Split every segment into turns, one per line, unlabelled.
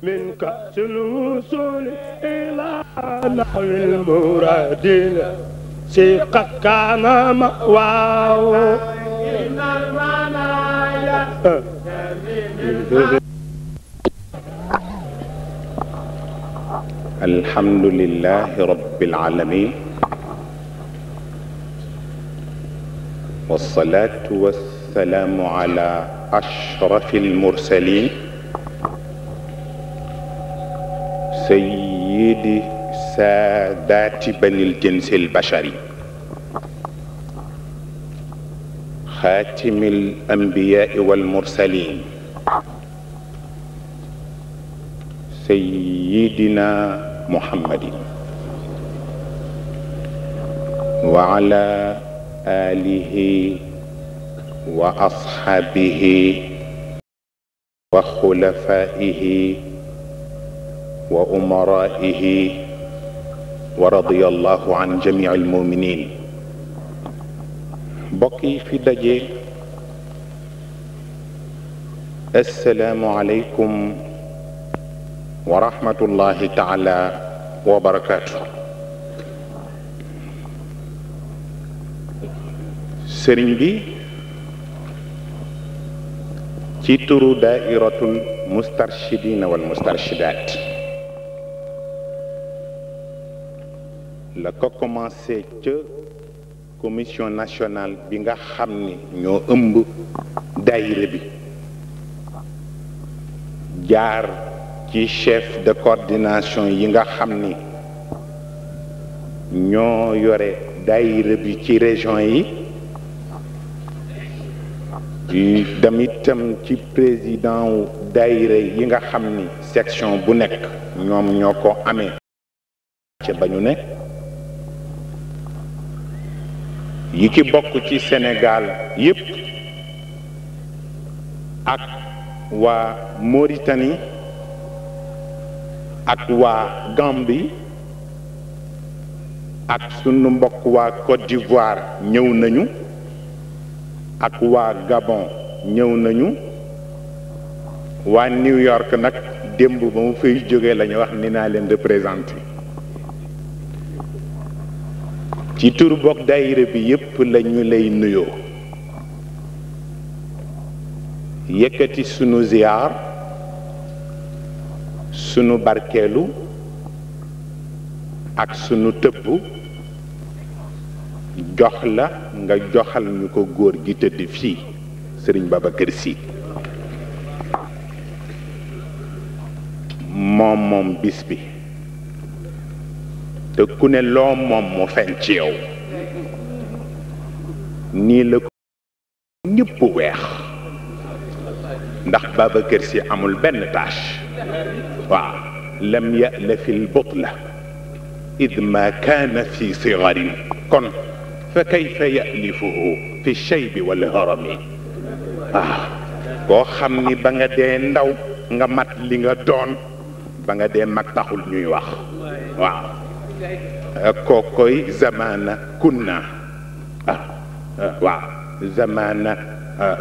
من كأس الوصول إلى نحو المراد سيقت كان مأواه إن المنايا
الحمد لله رب العالمين والصلاة والسلام على أشرف المرسلين سيد سادات بني الجنس البشري خاتم الأنبياء والمرسلين سيدنا محمد وعلى آله وأصحابه وخلفائه وأمرائه ورضي الله عن جميع المؤمنين بقي في دجي السلام عليكم ورحمة الله تعالى وبركاته sëriñ bi ci turu daa'iratul mustarshidina wal mustarshidaat la ko commencé ca commission nationale bi nga xam ni ñoo ëmb daayira bi jaar ci chef de coordination yi nga xam ni ñoo yore daayira bi ci région yi dem itam ci président wu daayira yi nga xam ni section bu nekk ñoom ñoo ko amee ca ba ñu ne yi ki bokk ci Sénégal yépp ak waa Mauritanie ak waa Gambie ak sunu mbokk waa Côte d'Ivoire ñëw nañu ak waa Gabon ñëw nañu waa New York nag démb ba mu fay jógee la ñu wax ni naa leen représenté ci tur bokk daayira bi yépp la ñu lay nuyoo yëkkati sunu ziyaar sunu barkeelu ak sunu tëbb jox la nga joxal ñu ko góor gi tëdd fii Sëriñ Babacar Sy moom bis bi te ku ne loo moom mu feeñ ci yow nii la ko ñëpp weex ndax Babacar Sy amul benn tâche waaw lam ya'la fil butla id ma kaana fi sigarin kon fa kayfa ya'lifuhu fi shaybi wal harami koo xam ni ba nga dee ndaw nga mat li nga doon ba nga dee mag taxul ñuy wax waaw kookoy zamana kunna waaw zamana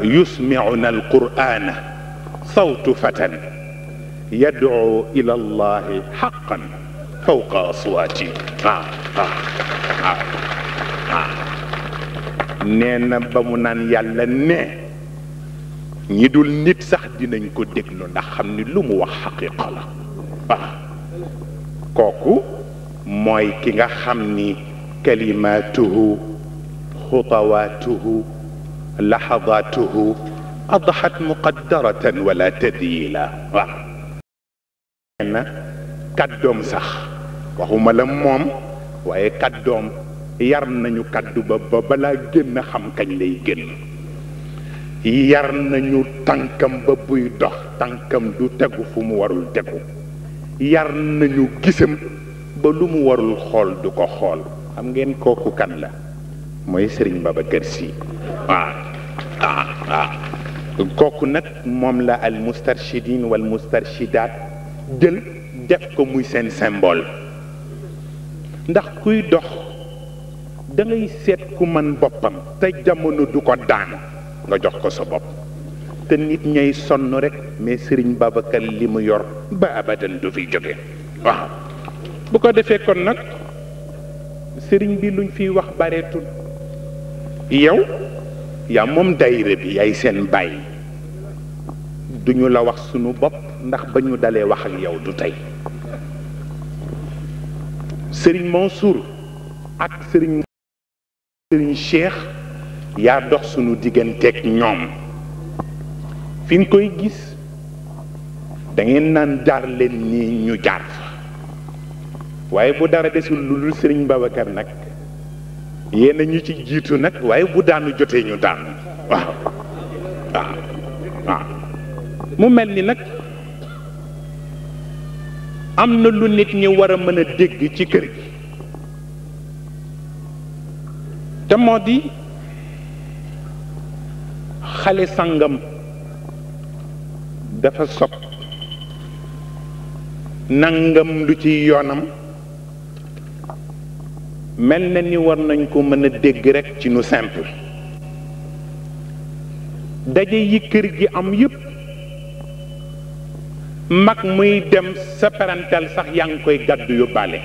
yusmi'una alqur'ana sawtu fatan yad'u ila allahi haqqan fawqa aswati nee na ba mu naan yàlla ne ñi dul nit sax dinañ ko déglu ndax xam ni lu mu wax xaqiqa la kooku mooy ki nga xam ni kalimatuhu xutawaatuhu lahadaatuhu adhat muqaddaratan wala tadyila waaw nee na kàddoom sax waxuma la moom waaye kàddoom yar nañu kàddu ba balaa génn xam kañ lay génn yar nañu tànkam ba buy dox tànkam du tegu fu mu warul tegu yar nañu gisam ba lu mu warul xool du ko xool xam ngeen kooku kan la mooy Sëriñ Babacar Sy kooku nag moom la al mustarshidin wal mustarshidaat jël def ko muy seen symbole ndax kuy dox da ngay seet ku man boppam te jamono du ko daan nga jox ko sa bopp te nit ñay sonn rek mais Serigne Babacar li mu yor ba abadan du fi jóge waaw bu ko defee kon nag Serigne bi luñ fiy wax bareetul yow yaa moom daayira bi yaay seen bàyyi duñu la wax sunu bopp ndax ba ñu dalee wax ak yow du tey Serigne Mansour ak Serigne Cheikh yaa dox sunu digganteeg ñoom fi nga koy gis da ngeen naan jaar leen nii ñu jaar fa waaye bu dara desul lu dul Serigne Babacar nag yéen a ñu ci jiitu nag waaye bu daanu jotee ñu daanu waaw waaw waaw mu mel ni nag am na lu nit ñi war a mën a dégg ci kër gi te moo di xale sangam dafa sob nangam lu ci yoonam mel na ni war nañ ko mën a dégg rekk ci nu simple daje yi kër gi am yépp mag muy dem sa parental sax yaa ngi koy gàddu yóbbaale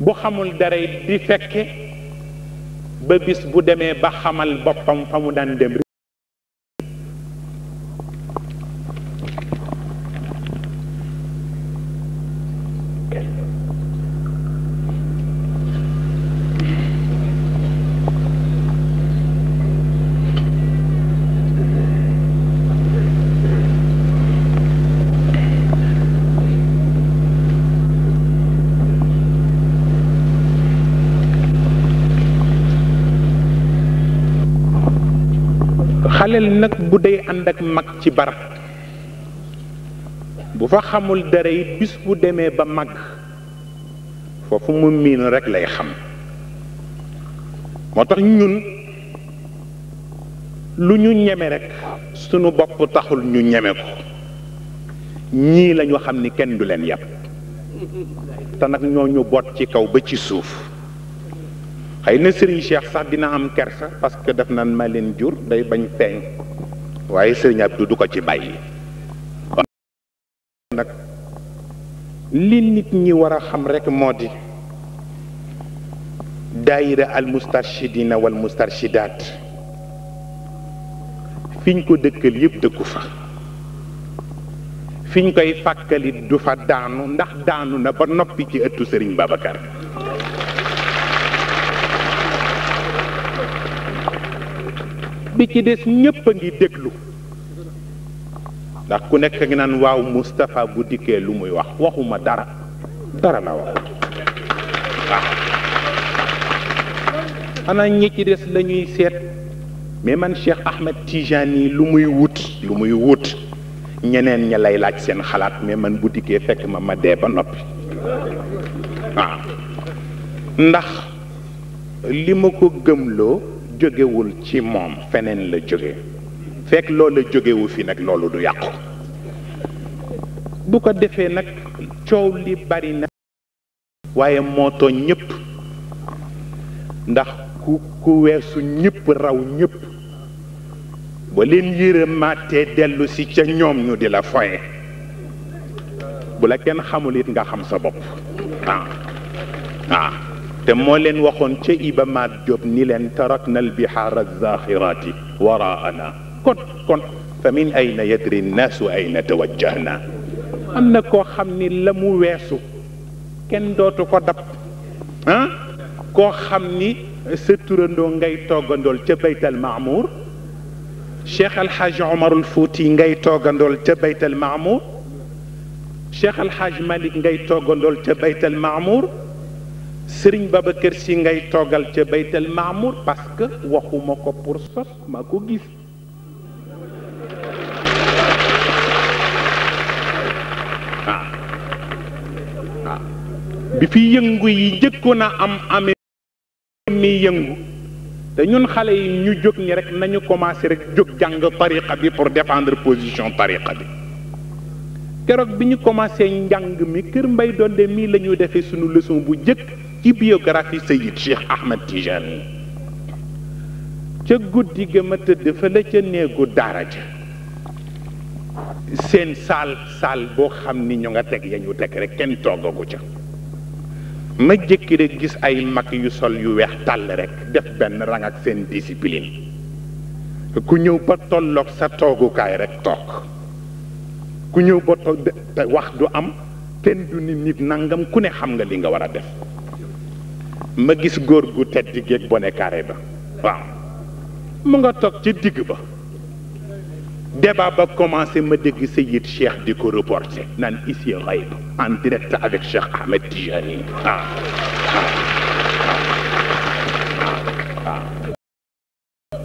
bu xamul dara di fekke ba bis bu demee ba xamal boppam fa mu daan dem xaleel nag bu dee ànd ak mag ci barab bu fa xamul dara it bis bu demee ba mag foofu mu miin rekk lay xam moo tax ñun lu ñu ñeme rekk sunu bopp taxul ñu ñeme ko ñii lañu xam ni kenn du leen yàpp te nag ñoo ñu boot ci kaw ba ci suuf xëy na Serigne Cheikh sax dina am kersa parce que daf naan ma leen jur day bañ feeñ waaye Serigne Abdou du ko ci bàyyi nag li nit ñi war a xam rekk moo di daayira al mustarshidina wal mustarshidaat fiñ ko dëkkal yépp dëkku fa fiñ koy fàkkalit du fa daanu ndax daanu na ba noppi ci ëttu Serigne Babacar bi ci des ñépp a ngi déglu ndax ku nekk ngi naan waaw Moustapha bu dikkee lu muy wax waxuma dara dara la wax waaw xanaa ñi ci des la ñuy seet mais man Cheikh Ahmed Tijani lu muy wut ñeneen ña lay laaj seen xalaat mais man bu dikkee fekk ma dee ba noppi waaw ndax li ma ko gëmloo jógewul ci moom feneen la jóge fekk loolu la jógewu fi nag loolu du yàqu bu ko defee nag coow li bari na waaye moo tooñ ñépp ndax ku weesu ñépp raw ñépp ba leen yërëmaatee dellu si ca ñoom ñu di la foye bu la kenn xamul it nga xam sa bopp te moo leen waxoon ca Iba Mar Diop ni leen tarakna albihaara alzaxiraati waraana kon fa min ayna yadri nnaasu ayna tawajjahna am na koo xam ni la mu weesu kenn dootu ko dab koo xam ni sa turandoo ngay toggandool ca baytal maamour Cheikh Alhaaj Omarul Fouti ngay toggandool ca baytal maamour Cheikh Alhaaj Malik ngay toggandool ca baytal maamour Sëriñ Babacar Si ngay toggal ca baytal maamour parce que waxuma ko pour sos maa ko gis bi fi yëngu yi njëkkoon a amee mi yëngu te ñun xale yi ñu jóg ñi rek nañu commencé rek jóg jàng tariqa bi pour défendre position tariqa bi keroog bi ñu commencé njàng mi kër Mbay Donde mii la ñu defee sunu leçon bu jëkk ci biographie Seyid Cheikh Ahmed Tijani ca guddi ga ma tëdd fa la ca néegu daara ja seen saal boo xam ni ñu nga teg ya ñu teg rek kenn toogagu ca ma jëkki rek gis ay mag yu sol yu weex tàll rek def benn rang ak seen discipline ku ñëw ba tolloog sa toogukaay rek toog ku ñëw ba toog te wax du am kenn du ni nit nangam ku ne xam nga li nga war a def ma gis góor gu tedd géeg bone carré ba waaw mu nga toog ci digg ba débat ba commencé ma dégg Seyid Cheikh di ko reporté naan ici Ghaib en direct avec Cheikh Ahmed Tijani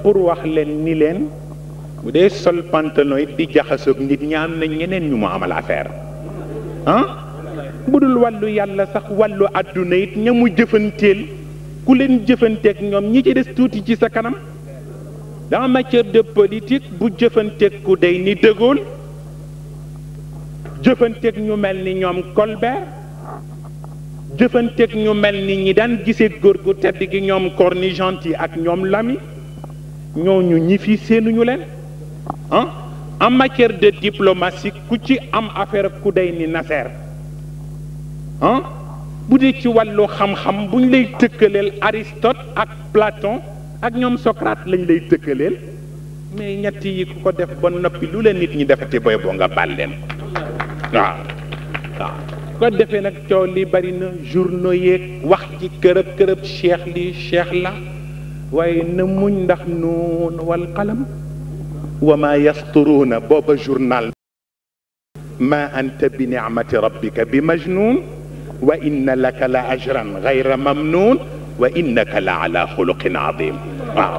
pour wax leen ni leen bu dee sol pantalon it di jaxasoog nit ñi am na ñeneen ñu mu amal affaire bu dul wàllu yàlla sax wàllu àdduna it ña mu jëfanteel ku leen jëfanteeg ñoom ñi ci des tuuti ci sa kanam dans matière de politique bu jëfanteeg ku day ni De Gaulle jëfanteeg ñu mel ni ñoom Colbert jëfanteeg ñu mel ni ñi daan gisee góor gu tedd gi ñoom Cornut-Gentille ak ñoom Lamy ñooñu ñi fi seenuñu leen en matière de diplomatie ku ci am affaire ku day ni Nasser bu dee ci wàllu xam-xam buñ lay tëkkaleel Aristote ak Platon ak ñoom Socrate lañ lay tëkkaleel mais ñett yi ku ko def ba noppi lu leen nit ñi defati boy boo nga baal leen waaw ko defee nag coow li bari na journaux yeeg wax ci kërëb cheikh li cheikh la waaye na muñ ndax nuun wal qalam wa ma yasturuuna booba journal ma anta bi ni'mati rabbika bi majnun wa inna laka la ajran gayra mamnun wa innaka la ala xuluqin adim waaw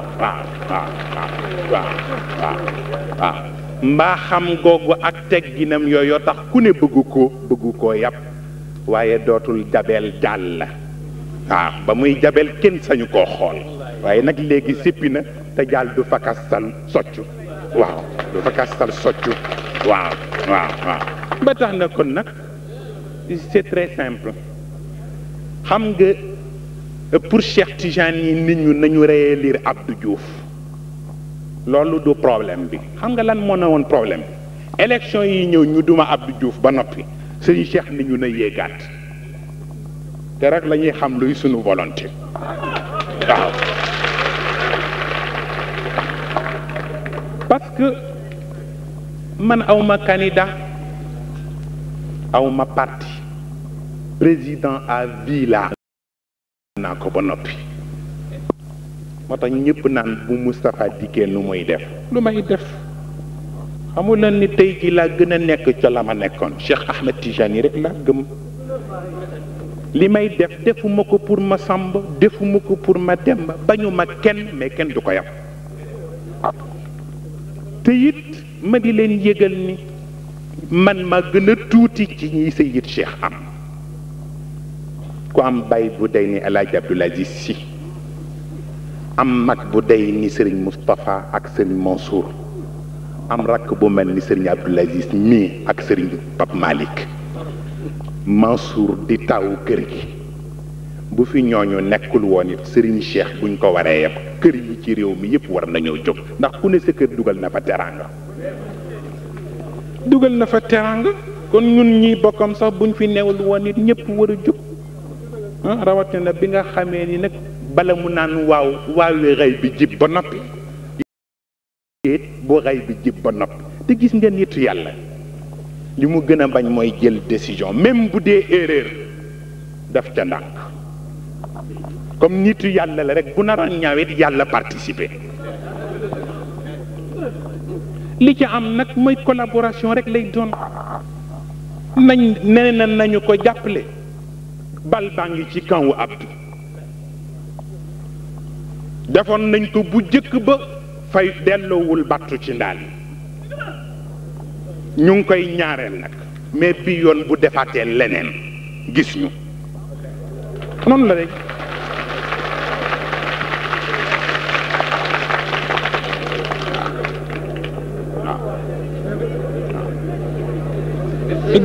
mbaa xam googu ak tegginam yooyu tax ku ne bëggu koo yàpp waaye dootul jabeel jàll la waaw ba muy jabeel kenn sañu koo xool waaye nag léegi sippi na te jàll du fakastal soccu waaw du fakastal soccu waaw ba tax na kon nag c'est très simple xam nga pour Cheikh Tijani yi nit ñu nañu réélire Abdou Diouf loolu du problème bi xam nga lan moo ne woon problème bi élection yi ñëw ñu duma Abdou Diouf ba noppi suñu Cheikh ni ñu na yéegaat te rek la ñuy xam luy sunu volonté waaw parce que man awma candidat awma parti président à vie la naa ko ba noppi moo tax ñëpp naan bu Moustapha dikkee nu muy def lu may def xamul leen ni tey ji laa gën a nekk ca la ma nekkoon Cheikh Ahmed Tijani rek laa gëm li may def defuma ko pour ma Samba defuma ko pour ma Demba bañu ma kenn mais kenn du ko yam te it ma di leen yëgal ni man ma gën a tuuti ci ñi Seyid Cheikh am ku am bay bu day ni El Hadj Abdoul Aziz Sy am mag bu day ni Serigne Moustapha ak Serigne Mansour am rakk bu mel ni Serigne Abdoul Aziz mii ak Serigne Pape Malick Mansour di tawu kër gi bu fi ñooñu nekkul woon it Serigne Cheikh buñ ko waree yëpp kër yi ci réew mi yëpp war nañoo jóg ndax ku ne sa kër dugal na fa teraanga kon ñun ñi bokkam sax buñ fi newul woon it ñëpp war a jóg rawatina bi nga xamee ni nag bala mu naan waawi xëy bi jib ba noppi bu xëy bi jib ba noppi te gis nga nitu yàlla li mu gën a bañ mooy jël décision même bu dee erreur daf ca ndànk comme nitu yàlla la rek bu naroon ñaawit yàlla participer li ci am nag mooy collaboration rek lay doon nañu ko jàppale bal baa ngi ci kawu Abdou defoon nañ ko bu jëkk ba fay delloowul battu ci ndaal ñu ngi koy ñaareel nag mais bi yoon bu defaatee leneen gis ñu noonu la rek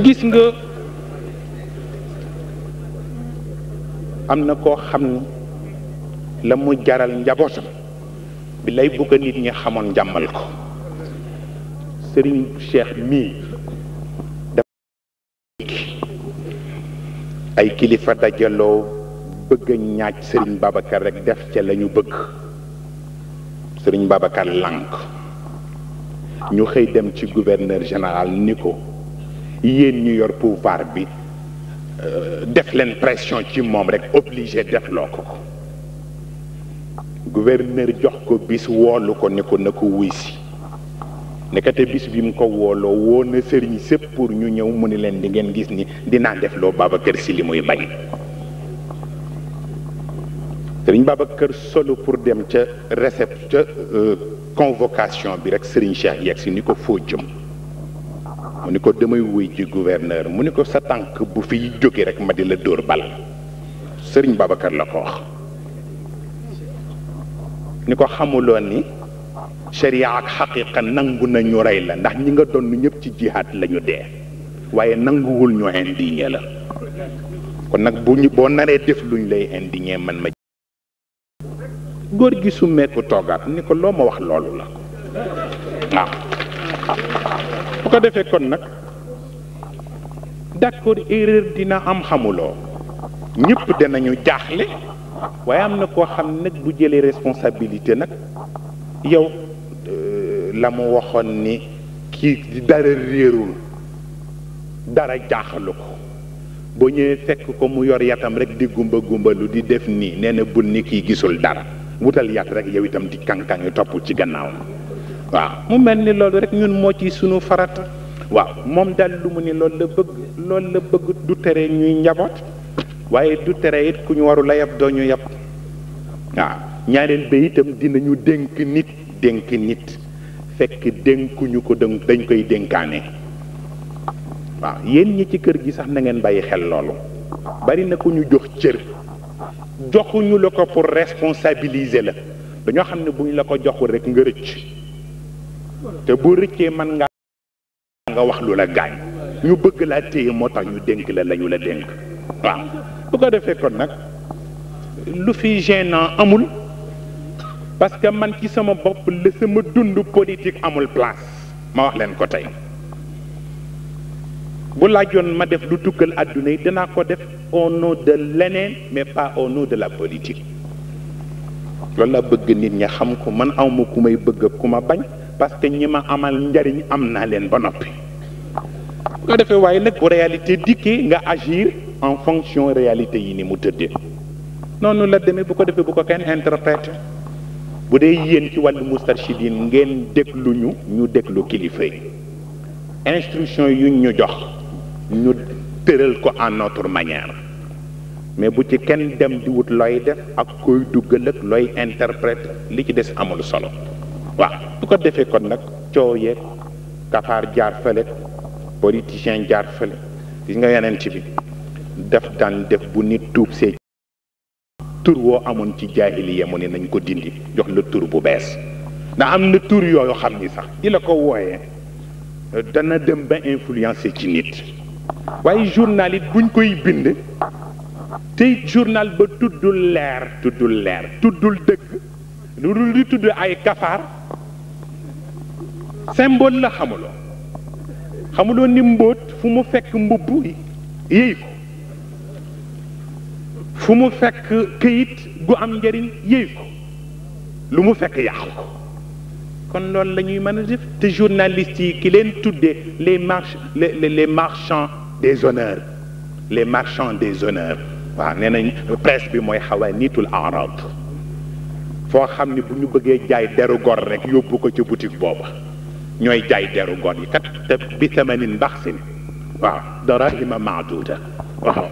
gis nga am na koo xam ni la mu jaral njabootam bi lay bu ko nit ñi xamoon jàmmal ko Serigne Cheikh mii ay kilifa dajaloo bëgg a ñaaj Serigne Babacar rek def ca la ñu bëgg Serigne Babacar lànk ñu xëy dem ci gouverneur général ni ko yéen ñu yor pouvoir bi def leen pression ci moom rek obligé def loo ko gouverneur jox ko bis woolu ko ni ko na ko wuy si nekkate bis bi mu ko wooloo woo na sëriñ sépp pour ñu ñëw mu ni leen di ngeen gis ni dinaa def loo Babacar si li muy bañ sëriñ Babacar solo pour dem ca convocation bi rek sëriñ Cheikh yegg si ni ko foo jëm mu ni ko damay wuy ci gouverneur mu ni ko sa tànk bu fiy jóge rek ma di la dóor bal sëriñ Babacar la ko wax ni ko xamuloon ni sharia ak xaqiqa nangu na ñu rey la ndax ñi nga doon ñëpp ci jihaad la ñu dee waaye nanguwul ñu indigné la kon nag boo naree def luñ lay indigné man ma góor gi su meeku toogaat ni ko loo ma wax loolu la waaw bu ko defee kon nag d'accord erreur dina am xamuloo ñëpp danañu jaaxle waaye am na koo xam nag bu jëlee responsabilité nag yow la mu waxoon ni kii dara réerul dara jaaxalu ko boo ñëwee fekk ko mu yor yatam rek di gumba gumbalu di def nii nee na bul ni kii gisul dara wutal yat rek yow itam di kankangi topp ci gannaaw waaw mu mel ni loolu rek ñun moo ci sunu farata waaw moom daal lu mu ni loolu la bëgg du tere ñuy njaboot waaye du tere it ku ñu waru la yab doo ñu yab waaw ñaareel ba itam dinañu dénk nit fekk dénkuñu ko dañ koy dénkaane waaw yéen ñi ci kër gi sax na ngeen bàyyi xel loolu bari na ku ñu jox cër joxuñu la ko pour responsabiliser la dañoo xam ne bu ñu la ko joxul rek nga rëcc te bu rëccee man nga wax lu la gaañ ñu bëgg laa téye moo tax ñu dénk la lañu la dénk waaw bu ko defee kon nag lu fi gênant amul parce que man ci sama bopp la sama dund politique amul place ma wax leen ko tey bu laajoon ma def lu tukkal àdduna yi danaa ko def au nom de leneen mais pas au nom de la politique loolu la bëgg nit ñi xam ko man awma ku may bëgg ak ku ma bañ parce que ñi ma amal njariñ am naa leen ba noppi bu ko defee waaye nag bu réalité dikkee nga agir en fonction réalité yi ni mu tëddee noonu la demee bu ko defee bu ko kenn interprété bu dee yéen ci wàllu mustarchidine ngeen déglu ñu déglu kilifa yi instruction yuñ ñu jox ñu tëral ko en notre manière mais bu ci kenn dem di wut looy def ak koy duggal ak looy interprète li ci des amul solo waaw bu ko defee kon nag coow yeeg kafaar jaar fële politicien jaar fële gis nga yeneen ci bi daan def bu nit tuub see tur woo amoon ci jaahiliya mu ne nañ ko dindi jox la tur bu bees ndax am na tur yooyu xam ni sax di la ko wooyee dana dem ba influencer ci nit waaye journal it buñ koy bind te journal ba tuddul leer tuddul dëgg lu dul di tudd ay kafaar symbole la xamuloo ni mbóot fu mu fekk mbubb yéy ko fu mu fekk këyit gu am njëriñ yéy ko lu mu fekk yàqu ko kon loolu la ñuy mën a def te journalistes yi ki leen tuddee les marchands des honneurs waaw nee nañ presse bi mooy xawaaniitul arad foo xam ne bu ñu bëggee jaay deru gor rek yóbbu ko ci boutique booba ñooy jaay deru gor yi kat te bi thamanin baxsin waaw darahima maaduda waaw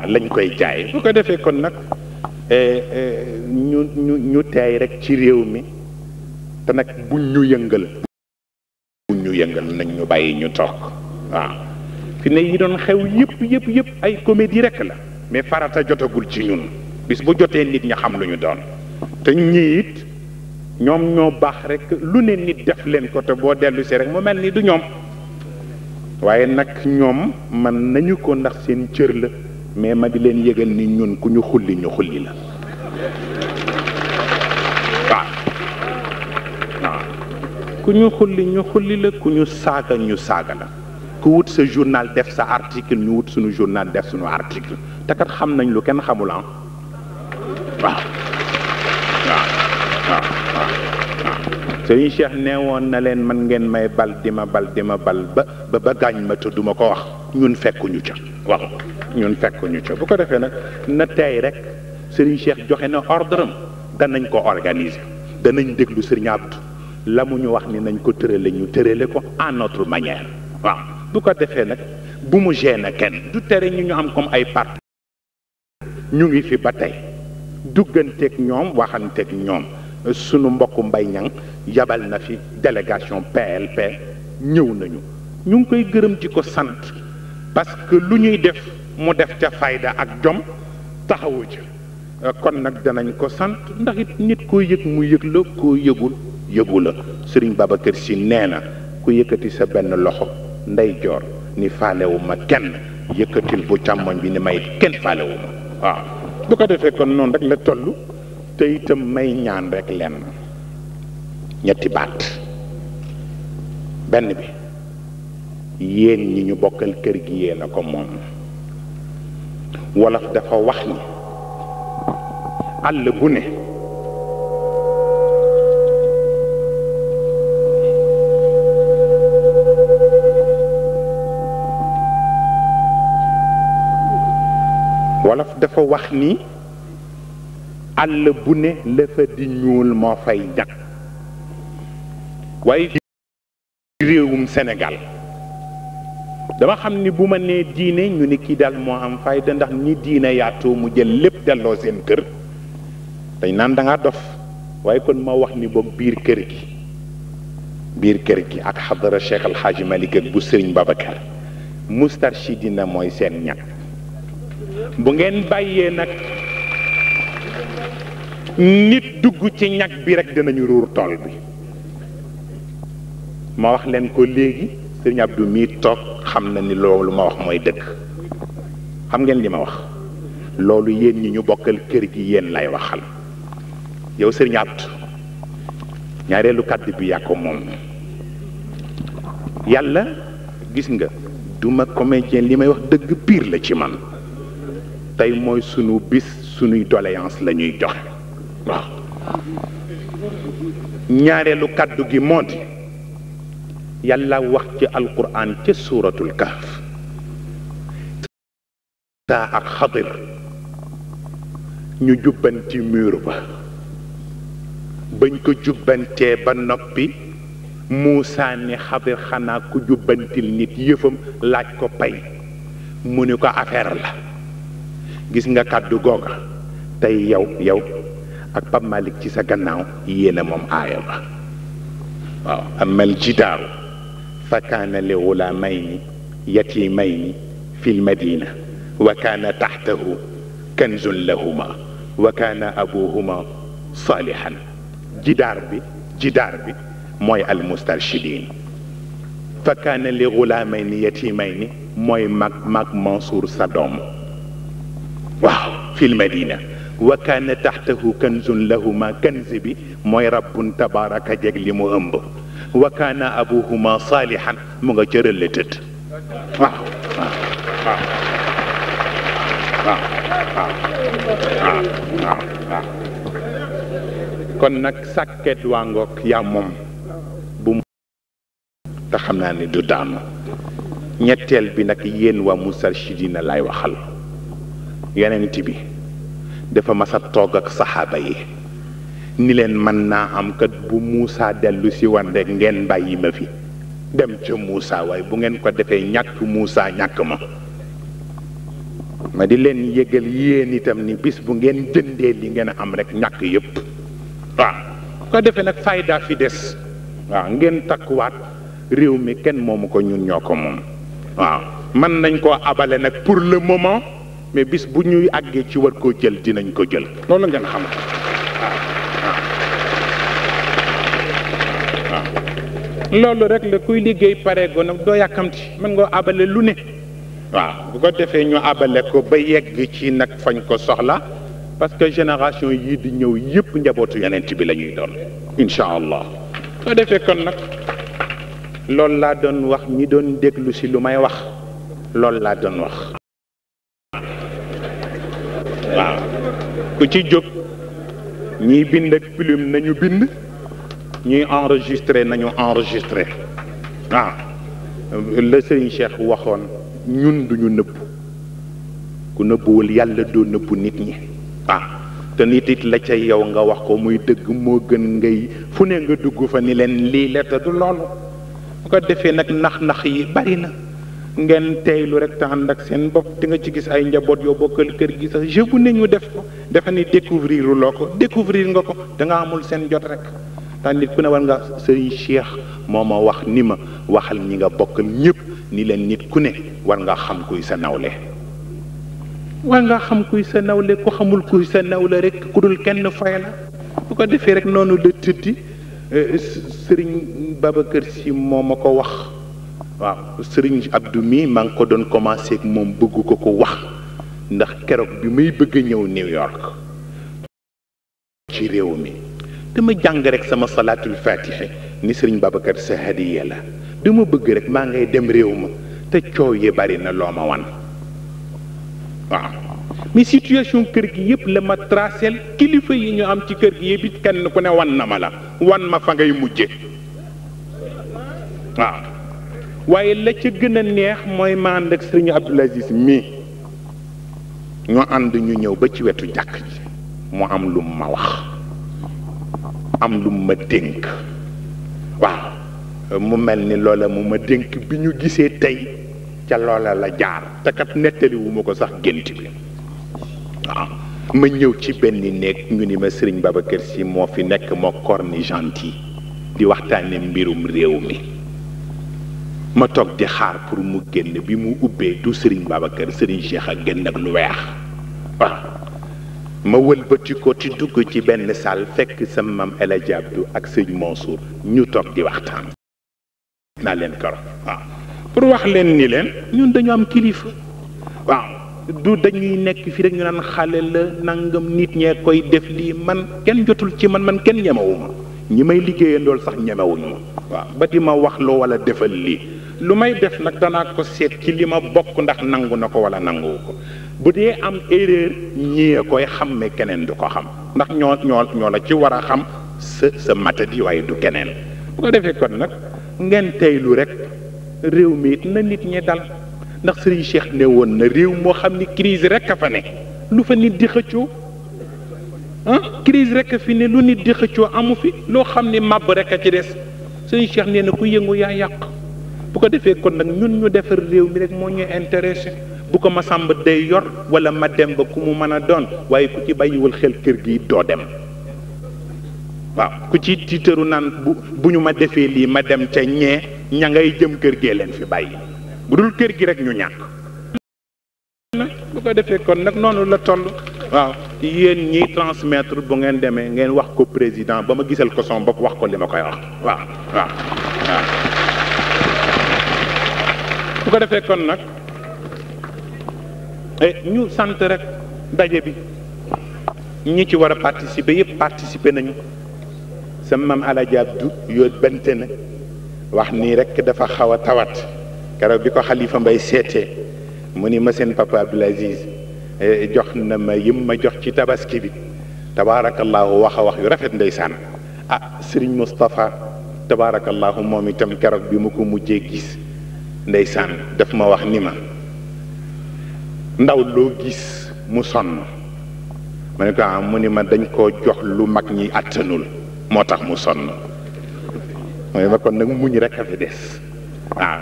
lañ koy jaay bu ko defee kon nag ñu teey rek ci réew mi te nag buñ ñu yëngal nañ ñu bàyyi ñu toog waaw fi ne yi doon xew yëpp ay comédie rek la mais farata jotagul ci ñun bis bu jotee nit ñi xam lu ñu doon te ñii it ñoom ñoo baax rek lu ne nit def leen ko te boo dellu si rek mu mel ni du ñoom waaye nag ñoom man nañu ko ndax seen cër la mais ma di leen yëgal ni ñun ku ñu xulli la waaw ku ñu xulli ñu xulli la, ku ñu saaga ñu saaga la. ku wut sa journal def sa article ñu wut suñu journal def suñu article te kat xam nañ lu kenn xamul ah waaw waaw waaw waaw Serigne Cheikh nee woon na leen man ngeen may bal di ma bal ba gaañ ma te duma ko wax ñun fekkuñu ca waaw ñun fekkuñu ca bu ko defee nag na tey rek Serigne Cheikh joxe na ordre am danañ ko organiser danañ déglu Serigne Abdou la mu ñu wax ni nañ ko tërale ñu tërale ko à notre manière waaw bu ko defee nag bu mu gêner kenn du tere ñu am comme ay parti ñu ngi fi ba tey dugganteeg ñoom waxanteeg ñoom sunu mbokku Mbay Ñang yabal na fi délégation PLP ñëw nañu ñu ngi koy gërëm di ko sant parce que lu ñuy def mu def ca fayda ak jom taxawu ci kon nag danañ ko sant ndax it nit koo yëg mu yëg la koo yëgul yëgu la Sëriñ Babacar Si nee na ku yëkkati sa benn loxo ndeyjoor ni faalewu ma kenn yëkkatil bu càmmoñ bi ni may kenn faalewu ma waaw bu ko defee kon noonu rek la toll te itam may ñaan rek lenn ñetti baat benn bi yéen ñi ñu bokkal kër gi yéen a ko moom wolof dafa wax ni àll bu ne wolof dafa wax ni àll bu ne la fa di ñuul moo fay jag waaye réewum Sénégal dama xam ni bu ma nee diine ñu ni kii daal moo am fayda ndax ni diine yaatoo mu jël lépp delloo seen kër dañ naan da ngaa dof waaye kon ma wax ni boog biir kër gi ak xadara Cheikh El Hadji Malick ak bu Sëriñ Babacar Moustarchidina mooy seen ñag bu ngeen bàyyee nag nit dugg ci ñag bi rek dinañu ruur tool bi ma wax leen ko léegi Sëriñ Abdou mii toog xam na ni loolu ma wax mooy dëgg xam ngeen li ma wax loolu yéen ñi ñu bokkal kër gi yéen lay waxal yow Sëriñ Abdou ñaareelu kàddu bi yaa ko moom yàlla gis nga duma comédien li may wax dëgg pire la ci man tey mooy sunu bis sunuy doléance la ñuy joxe waaw ñaareelu kàddu gi moo di yàlla wax ci alquran ca suuratul kahf saa ak xadir ñu jubbanti mur ba bañ ko jubbantee ba noppi Muusaa ni xadir xanaa ku jubbantil nit yëfam laaj ko pay mu ni ko affaire la gis nga kàddu googa tey yow ak Pape Malick ci sa gannaaw yéena moom aaya ba waaw amal jidaaru fa kaana li gulaamayni yatimayni fi lmadina wa kaana taxtahu kanzun lahuma wa kaana abuhuma salihan jidaar bi mooy almustarshidin fa kaana li gulaamayni yatimayni mooy mag Mansour sa doom waaw fi lmadina wa kaana taxtahu kanzun lahuma kanz bi mooy rabbun tabaraka jeg li mu ëmb wa kaana abuhuma salihan mu nga cëral la tëdd waaw waaw waaw waaw waaw waaw kon nag sàkket waa ngoog yaa moom bu mu te xam naa ni du daanu ñetteel bi nag yéen waa Moustarchidina lay waxal yonent bi dafa mas a toog ak saxaaba yi ni leen mën naa am kat bu Muusaa dellu si wan rek ngeen bàyyi ma fi dem ca Muusaa waaye bu ngeen ko defee ñàkk Muusaa ñàkk ma di leen yëgal yéen itam ni bis bu ngeen jëndee li ngeen am rek ñàkk yépp waaw ko defee nag fayda fi des waaw ngeen takkuwaat réew mi kenn moomu ko ñun ñoo ko moom waaw mën nañ koo abale nag pour le moment mais bis bu ñuy àggee ci war koo jël dinañ ko jël loolu ngeen xam waaw loolu rek la kuy liggéey pare go nag doo yàkkamti mën nga abale lu ne waaw bu ko defee ñu abale ko ba yegg ci nag fañ ko soxla parce que génération yii di ñëw yëpp njabootu yonent bi la ñuy doon incha allah soo defee kon nag loolu laa doon wax ñi doon déglu si lu may wax loolu laa doon wax waaw ku ci jóg ñiy bind ak plume nañu bind ñuy enregistré nañu enregistré waaw la Serigne Cheikh waxoon ñun duñu nëbb ku nëbbuwul yàlla doo nëbbu nit ñi waaw te nit it la ca yow nga wax ko muy dëgg moo gën ngay fu ne nga dugg fa ni leen lii la te du loolu bu ko defee nag nax-nax yi bari na ngeen teylu rek te ànd ak seen bopp di nga ci gis ay njaboot yoo bokkal kër gi sax jeu bu ne ñu def ko defe ni découvrir loo ko découvrir nga ko da nga amul seen jot rek ndax nit ku ne war nga Serigne Cheikh moo ma wax ni ma waxal ñi nga bokkal ñëpp ni leen nit ku ne war nga xam kuy sa nawle war nga xam kuy sa nawle ku xamul kuy sa nawle rek ku dul kenn fay la bu ko defee rek noonu la tëddi Serigne Babacar Sy moo ma ko wax waaw Serigne Abdou mi maa ngi ko doon commencé ak moom bëgg ko wax ndax keroog bi muy bëgg a ñëw New York ci réew mi dama jàng rek sama salaatul fatiha ni Serigne Babacar sa hadiya la dama bëgg rek maa ngay dem réew ma te coow yi bari na loo ma wan waaw mais situation kër gi yëpp la ma tracel kilifa yi ñu am ci kër gi yëpp it kenn ku ne wan na ma la wan ma fa ngay mujje waaw waaye la ca gën a neex mooy ma ànd ak Serigne Abdoul Aziz mii ñoo ànd ñu ñëw ba ci wetu jàkk ji mu am lu ma wax am lu ma dénk waaw mu mel ni loola mu ma dénk bi ñu gisee tey ca loola la jaar te kat nettaliwu ma ko sax gént bi waaw ma ñëw ci benn néeg ñu ni ma Serigne Babacar Sy moo fi nekk moo corni gentil di waxtaane mbirum réew mi ma toog di xaar pour mu génn bi mu ubbee du Serigne Babacar Serigne Cheikh a génn ak lu weex waaw ma wëlbati ko ci dugg ci benn salle fekk sa mam El Hadj Abdou ak Serigne Mansour ñu toog di waxtaan naa leen koro waaw pour wax leen ni leen ñun dañu am kilifa waaw du dañuy nekk fii rek ñu naan xale la nangam nit ñee koy def lii man kenn jotul ci man kenn ñemewuma ñi may liggéeyandool sax ñemewuñu ma waaw ba di ma wax loo wala defal lii lu may def nag danaa ko seet ci li ma bokk ndax nangu na ko wala nanguwu ko bu dee am erreur ñii koy xam mais keneen du ko xam ndax ñoo la ci war a xam sa matadi waaye du keneen bu ko defee kon nag ngeen teylu rek réew mi it na nit ñi dal ndax Serigne Cheikh ne woon na réew moo xam ni crise rek a fa ne lu fa nit di xëccoo crise rek a fi ne lu nit di xëccoo amu fi loo xam ni màbb rek a ci des Serigne Cheikh nee na ku yëngu yaa yàq bu ko defee kon nag ñun ñu defar réew mi rek moo ñuy intéressé bu ko ma sàmb day yor wala ma dem ba ku mu mën a doon waaye ku ci bàyyiwul xel kër gi doo dem waaw ku ci tiitaru naan bu ñu ma defee lii ma dem ca ñee ña ngay jëm kër gee leen fi bàyyi bu dul kër gi rek ñu ñàkk bu ko defee kon nag noonu la toll waaw yéen ñiy transmettre bu ngeen demee ngeen wax ko président ba ma gisal ko son bopp wax ko li ma koy wax waaw waaw waaw bu ko defee kon nag ñu sant rek daje bi ñi ci war a participer yëpp participer nañu sama maam Alaaji Abdu yóbbante na wax nii rek dafa xaw a tawat keroog bi ko Xalifa Mbay seetee mu ni ma seen papa Abdoul Aziz jox na ma yim ma jox ci tabaski bi tabaarakallaahu wax a wax yu rafet ndeysaan Serigne Moustapha tabaarakallaahu moom itam keroog bi ma ko mujjee gis ndeysaan daf ma wax ni ma ndaw loo gis mu sonn ma ne ko mu ni ma dañ koo jox lu mag ñi àttanul moo tax mu sonn mooy ma kon nag muñ rek a fi des waaw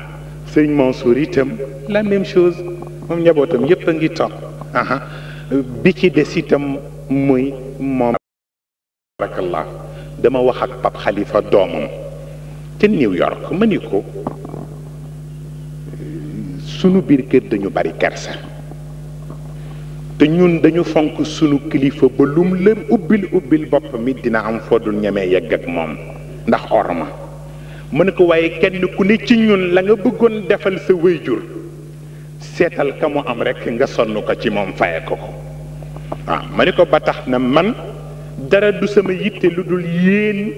Serigne Mansour itam la même chose moom njabootam yépp a ngi toog bi ci des itam muy moom barakallah dama wax ak Pape Khalifa doomam te New York ma ni ko sunu biir kër dañu bari kersa te ñun dañu fonk sunu kilifa ba lum leen ubbil bopp mi dina am fodul ñemee yegg ak moom ndax orma mu ne ko waaye kenn ku ne ci ñun la nga bëggoon defal sa wéyjur seetal ka mu am rek nga sonn ko ci moom faye ko ma ne ko ba tax na man dara du sama yitte lu dul yéen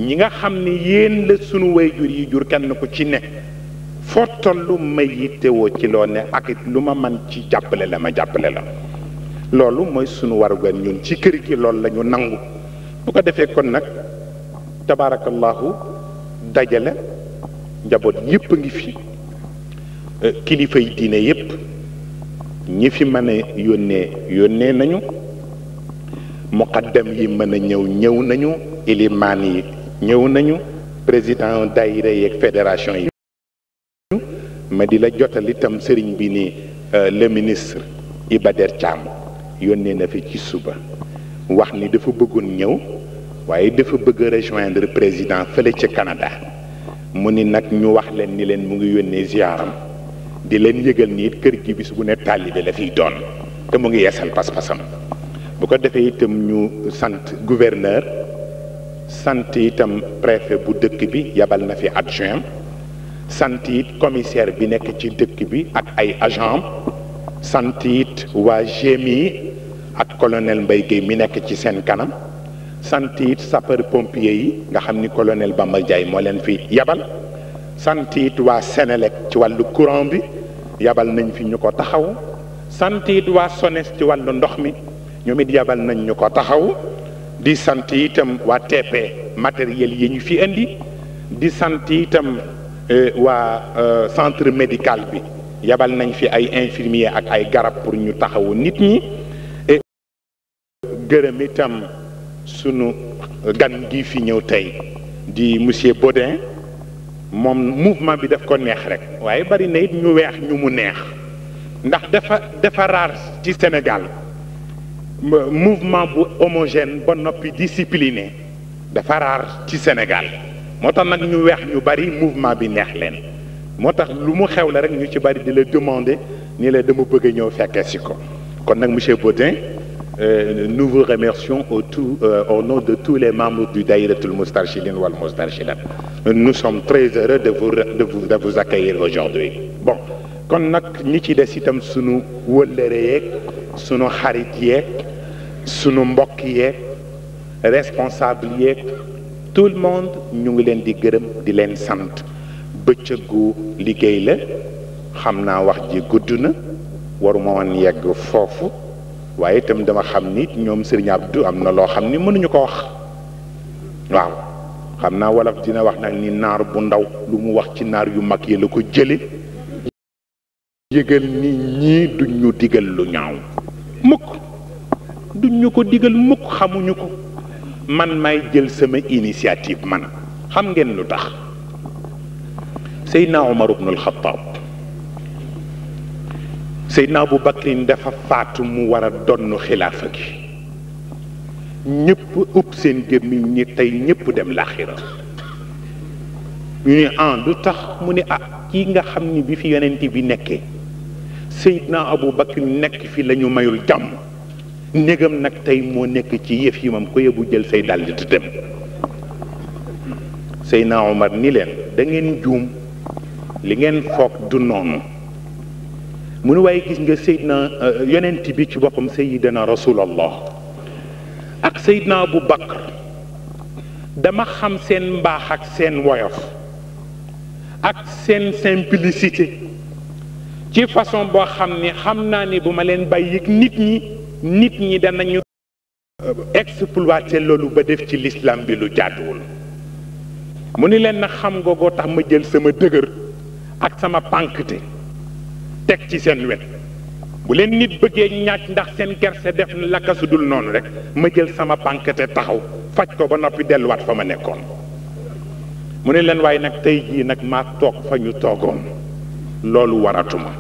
ñi nga xam ni yéen la sunu wayjur yi jur kenn ku ci ne foo tollu ma yittewoo ci loo ne ak it lu ma man ci jàppale la ma jàppale la loolu mooy sunu warugar ñun ci kër gi loolu la ñu nangu bu ko defee kon nag tabaarakallahu dajale njaboot yépp a ngi fi kilifa yi diine yépp ñi fi mën a yónnee nañu muqaddam yi mën a ñëw nañu ilimaan yi ñëw nañu président daayira yeeg fédération yi ma di la jotal itam sëriñ bi ni le ministre Iba Der Thiam yónnee na fi ci suba wax ni dafa bëggoon ñëw waaye dafa bëgg rejoindre président fële ca Canada mu ni nag ñu wax leen ni leen mu ngi yónnee ziaram di leen yëgal ni it kër gi bis bu ne taalibe la fiy doon te mu ngi yeesal pas-pasam bu ko defee itam ñu sant gouverneur sant itam préfet bu dëkk bi yabal na fi adjoint sant it commissaire bi nekk ci dëkk bi ak ay agent sant it waa GMI ak colonel Mbaye Guèye mi nekk ci seen kanam sant it sapeur pompier yi nga xam ni colonel Bamba Ndiaye moo leen fi yabal sant it waa Sénélec ci wàllu courant bi yabal nañ fi ñu ko taxaw sant it waa SONES ci wàllu ndox mi ñoom it yabal nañ ñu ko taxaw di sant itam waa TP matériel yi ñu fi indi di sant itam waa centre médical bi yabal nañ fi ay infirmier ak ay garab pour ñu taxawu nit ñi gërëm itam sunu gan gi fi ñëw tey di monsieur Baudin moom mouvement bi daf ko neex rek waaye bari na it ñu weex ñu mu neex ndax dafa rare ci Sénégal mouvement bu homogène ba noppi discipliné dafa rare ci Sénégal moo tax nag ñu weex ñu bari mouvement bi neex leen moo tax lu mu xew la rek ñu ci bari di la demander ni la dama bëgg a ñëw fekkee si ko kon nag monsieur Baudin nous vous remercions au nom de tous les membres du Daïratul Moustarchidine wal Moustarchidat. Nous sommes très heureux de vous accueillir aujourd'hui. Bon, kon nag ñi ci des itam sunu wëllëre yeeg sunu xarit yeeg sunu mbokk yeeg responsable yeeg tout le monde ñu ngi leen di gërëm di leen sant bëccëgu liggéey la xam naa wax ji gudd na waruma woon yegg foofu. waaye itam dama xam ni ñoom Serigne Abdou am na loo xam ni mënuñu ko wax waaw xam naa wolof dina wax nag ni naar bu ndaw lu mu wax ci naar yu mag yi la ko jële yëgal ni ñii duñ ñu digal lu ñaaw mukk duñ ñu ko digal mukk xamuñu ko man may jël sama initiative man xam ngeen lu tax Seydina Omar ibnul Xattaab Seydina Abu Bakrin dafa faatu mu war a donn xilaafa gi ñëpp ëpp seen gémmiñ ñi tey ñëpp dem laaxira ñu ne lu tax mu ne kii nga xam ni bi fi yonent bi nekkee Seydina Abu Bakrin nekk fi la ñu mayul jàmm négam nag tey moo nekk ci yëf yi moom ko yóbbu jël say dàll di dem Seydina Omar ni leen da ngeen juum li ngeen foog du noonu mu ne waaye gis nga Seydina yonent bi ci boppam Seydina Rasulallah ak Seydina Abu Bakr dama xam seen mbaax ak seen woyof ak seen simplicité ci façon boo xam ni xam naa ni bu ma leen bàyyi nit ñi danañu exploiter loolu ba def ci l'islam bi lu jaaduwul mu ni leen nag xam googoo tax ma jël sama dëgër ak sama pànkte teg ci seen wet bu leen nit bëggee ñaaj ndax seen kerse def na laka su dul noonu rek ma jël sama pànkate taxaw faj ko ba noppi delluwaat fa ma nekkoon mu ne leen waaye nag tey jii nag maa toog fa ñu toogoon loolu waratuma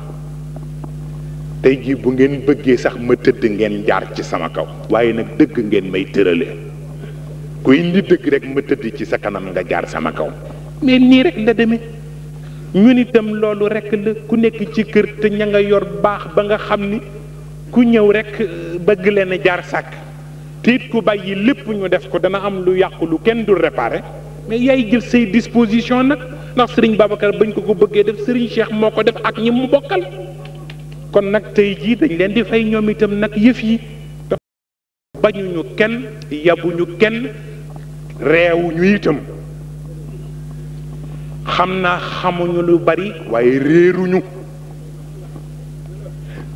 tey jii bu ngeen bëggee sax ma tëdd ngeen jaar ci sama kaw waaye nag dëgg ngeen may tëralee ku indi dëgg rek ma tëdd ci sa kanam nga jaar sama kaw mais nii rek la demee ñun itam loolu rek la ku nekk ci kër te ña nga yor baax ba nga xam ni ku ñëw rek bëgg leen a jaar sàkk te it ku bàyyi lépp ñu def ko dana am lu yàqu lu kenn dul réparé mais yaay jël say disposition nag ndax Serigne Babacar bañ ko bëggee def Serigne Cheikh moo ko def ak ñi mu bokkal kon nag tey jii dañ leen di fay ñoom itam nag yëf yi bañuñu kenn yabuñu kenn réewuñu itam xam naa xamuñu lu bari waaye réeruñu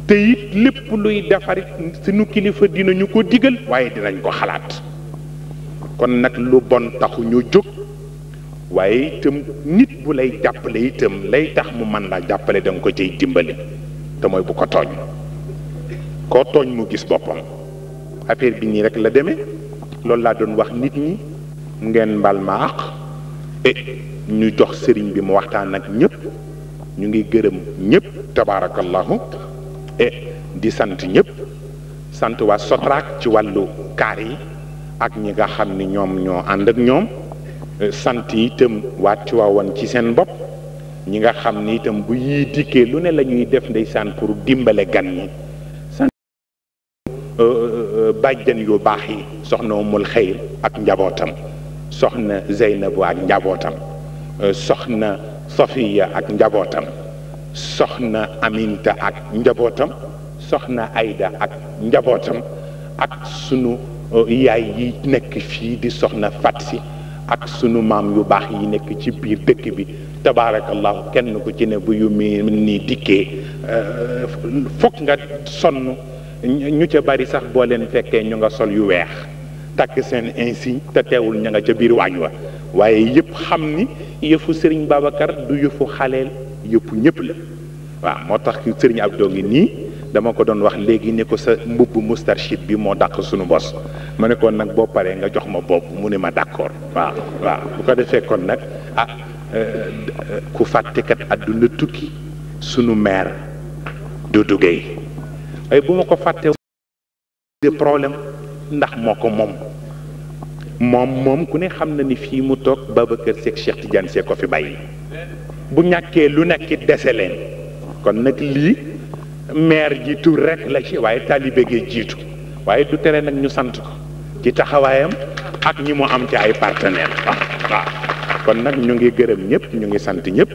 te it lépp luy defarit suñu kilifa dinañu ko digal waaye dinañ ko xalaat kon nag lu bon taxu ñu jóg waaye itam nit bu lay jàppale itam lay tax mu mën laa jàppale da nga ko cay dimbali te mooy bu ko tooñ koo tooñ mu gis boppam affaire bi nii rek la demee loolu laa doon wax nit ñi ngeen mbal ma àq ñu jox sëriñ bi mu waxtaan ak ñëpp ñu ngi gërëm ñëpp tabaarakallahu di sant ñëpp sant waa Sotrac ci wàllu kaar yi ak ñi nga xam ni ñoom ñoo ànd ak ñoom sant itam waa Tiwaawan ci seen bopp ñi nga xam ni itam bu yii dikkee lu ne la ñuy def ndeysaan pour dimbale gan ñi sant bàjjan yu baax yi soxna Umul Xayr ak njabootam soxna Zeynabu ak njabootam soxna Safiya ak njabootam soxna Aminta ak njabootam soxna Ayda ak njabootam ak sunu yaay yi nekk fii di soxna Fatsi ak sunu maam yu baax yi nekk ci biir dëkk bi tabaarakallahu kenn ku ci ne bu yu mi nii dikkee fokk nga sonn ñu ca bari sax boo leen fekkee ñu nga sol yu weex takk seen insigne te teewul ña nga ca biir waañ wa waaye yëpp xam ni yëfu Serigne Babacar du yëfu xaleel yëpp ñëpp la waaw moo tax Serigne Abdou ngi nii dama ko doon wax léegi ne ko sa mbubb mustarchid bi moo dàq sunu bos ma ne ko nag boo paree nga jox ma bopp mu ne ma d'accord waaw bu ko defee kon nag ku fàttekat àdduna tukki sunu maire Doudou Gueye waaye bu ma ko fàtte de problème ndax moo ko moom ku ne xam na ni fii mu toog Babacar Seck Cheikh Tidiane Seck ko fi bàyyi bu ñàkkee lu nekk dese leen kon nag lii maire ji tur rek la ci waaye taalibe gee jiitu waaye du tere nag ñu sant ko ci taxawaayam ak ñi mu am ci ay partenaires waaw kon nag ñu ngi gërëm ñëpp ñu ngi sant ñëpp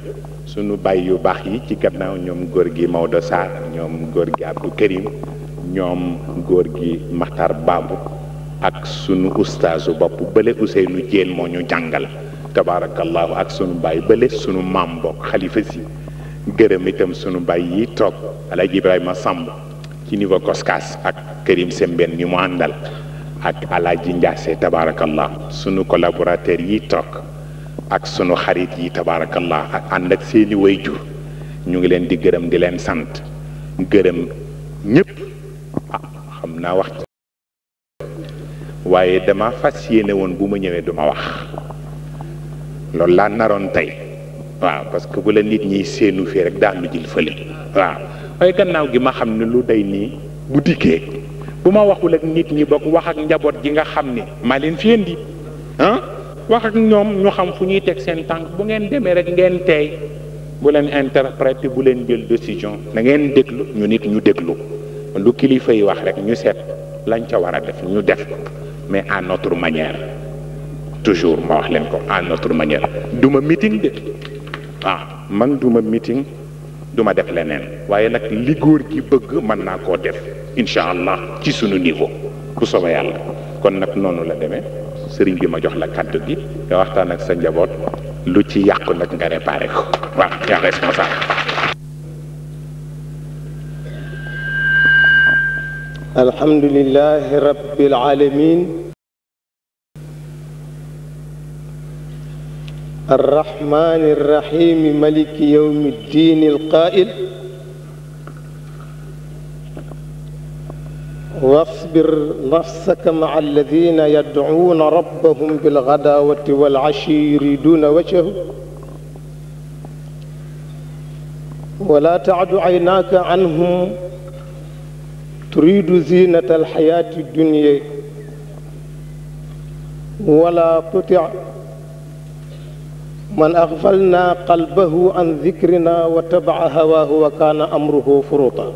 sunu baay yu baax yi ci gannaaw ñoom góor gi Maodo Sarr ñoom góor gi Abdou Karim ñoom góor gi Makhtar Babou ak sunu ustaasu bopp bële Ousseynou Diène moo ñu jàngal tabaarakallahu ak sunu baay bële sunu maam bokk xalifa si gërëm itam sunu baay yi toog Alaaji Ibrahima Samb ci niveau Koskas ak Karim Sembène mi mu àndal ak Alaaji Ndiasse tabaarakallahu sunu collaborateur yi toog ak sunu xarit yi tabaarakallah ak ànd ak seeni wayjur ñu ngi leen di gërëm di leen sant gërëm ñëpp xam naa wax waaye dama fas yéene woon bu ma ñëwee duma wax loolu laa naroon tey waaw parce que bu la nit ñi seenu fii rek daanu jël fële waaw waaye gannaaw gi ma xam ne lu day nii bu dikkee bu ma waxul ak nit ñi bokk wax ak njaboot gi nga xam ne maa leen fi indi wax ak ñoom ñu xam fu ñuy teg seen tànk bu ngeen demee rek ngeen teey bu leen interpréter bu leen jël décision na ngeen déglu ñu nit ñu déglu lu kilifa yi wax rek ñu seet lañ ca war a def ñu def ko mais à notre manière toujours ma wax leen ko à notre manière duma meeting de man duma meeting duma def leneen waaye nag li góor gi bëgg mën naa koo def incha allah ci sunu niveau bu soobee yàlla kon nag noonu la demee sëriñ bi ma jox la kàddu gi nga waxtaan ak sa njaboot lu ci yàqu nag nga réparé ko waaw yaa responsable.
alhamdulillahi rabbil alamin arrahmani rrahim maliki yawmi ddin alqa'il واصبر نفسك مع الذين يدعون ربهم بالغداوة والعشي يريدون وجهه ولا تعد عيناك عنهم تريد زينة الحياة الدنيا ولا تطع من أغفلنا قلبه عن ذكرنا واتبع هواه وكان أمره فرطا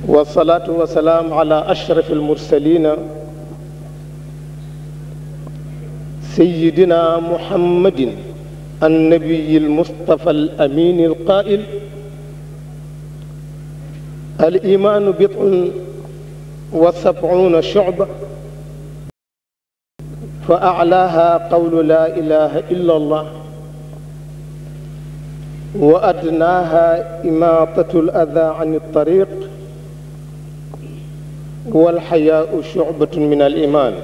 والصلاة والسلام على أشرف المرسلين سيدنا محمد النبي المصطفى الأمين القائل الإيمان بضع وسبعون شعبة فأعلاها قول لا إله إلا الله وأدناها إماطة الأذى عن الطريق والحياء شعبة من الإيمان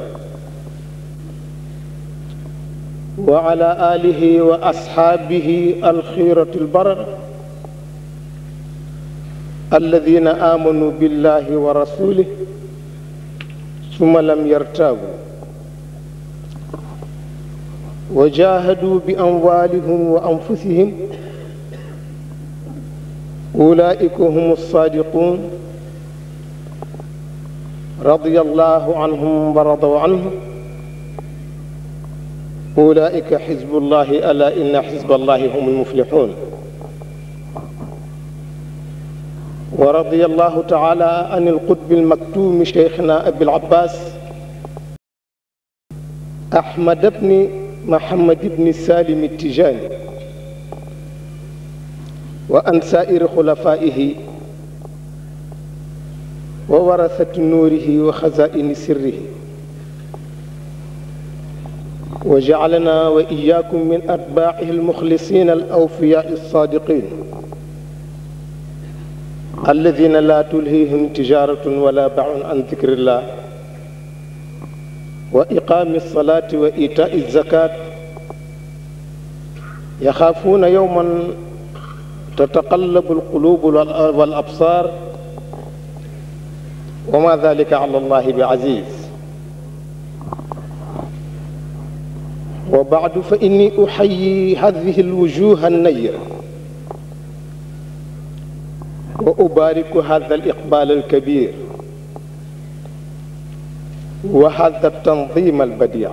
وعلى آله وأصحابه الخيرة البرر الذين آمنوا بالله ورسوله ثم لم يرتابوا وجاهدوا بأموالهم وأنفسهم أولئك هم الصادقون رضي الله عنهم ورضوا عنه أولئك حزب الله ألا إن حزب الله هم المفلحون ورضي الله تعالى عن القطب المكتوم شيخنا أبي العباس أحمد بن محمد بن سالم التجاني وعن سائر خلفائه وورثة نوره وخزائن سره وجعلنا وإياكم من أتباعه المخلصين الأوفياء الصادقين الذين لا تلهيهم تجارة ولا بيع عن ذكر الله وإقام الصلاة وإيتاء الزكاة يخافون يوما تتقلب القلوب والأبصار وما ذلك على الله بعزيز وبعد فإني أحيي هذه الوجوه النيرة وأبارك هذا الإقبال الكبير وهذا التنظيم البديع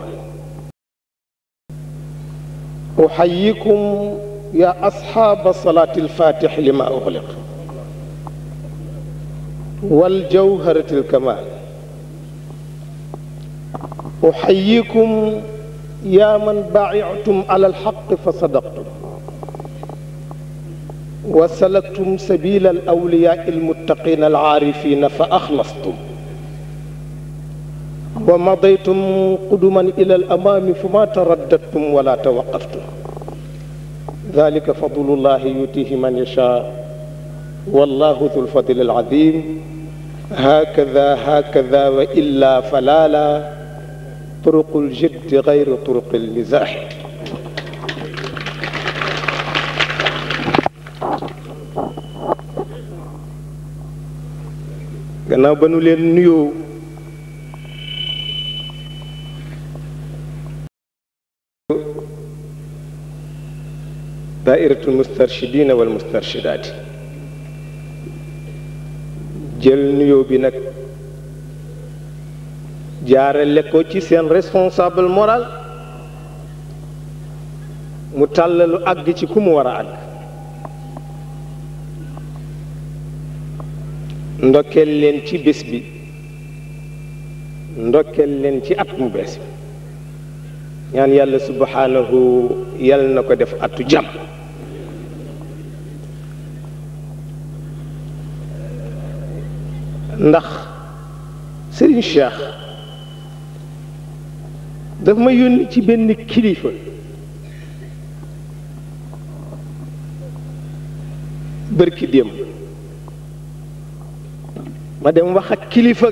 أحييكم يا أصحاب صلاة الفاتح لما أغلق والجوهرة الكمال أحييكم يا من باعتم على الحق فصدقتم وسلكتم سبيل الأولياء المتقين العارفين فأخلصتم ومضيتم قدما إلى الأمام فما ترددتم ولا توقفتم ذلك فضل الله يؤتيه من يشاء والله ذو الفضل العظيم هكذا وإلا فلا لا طرق الجد غير طرق المزاح gannaaw ba nu leen nuyoo daairatul mustarshidina wal mustarshidaati jël nuyoo bi nag jaarale ko ci seen responsable moral mu tàllalu àgg ci ku mu war a àgg ndokkeel leen ci bés bi ndokkeel leen ci at mu bees bi ñaan yàlla subhanahu yàlla na ko def atu jàmm ndax Serigne Cheikh daf ma yónni ci benn kilifa bërki démb ma dem wax ak kilifa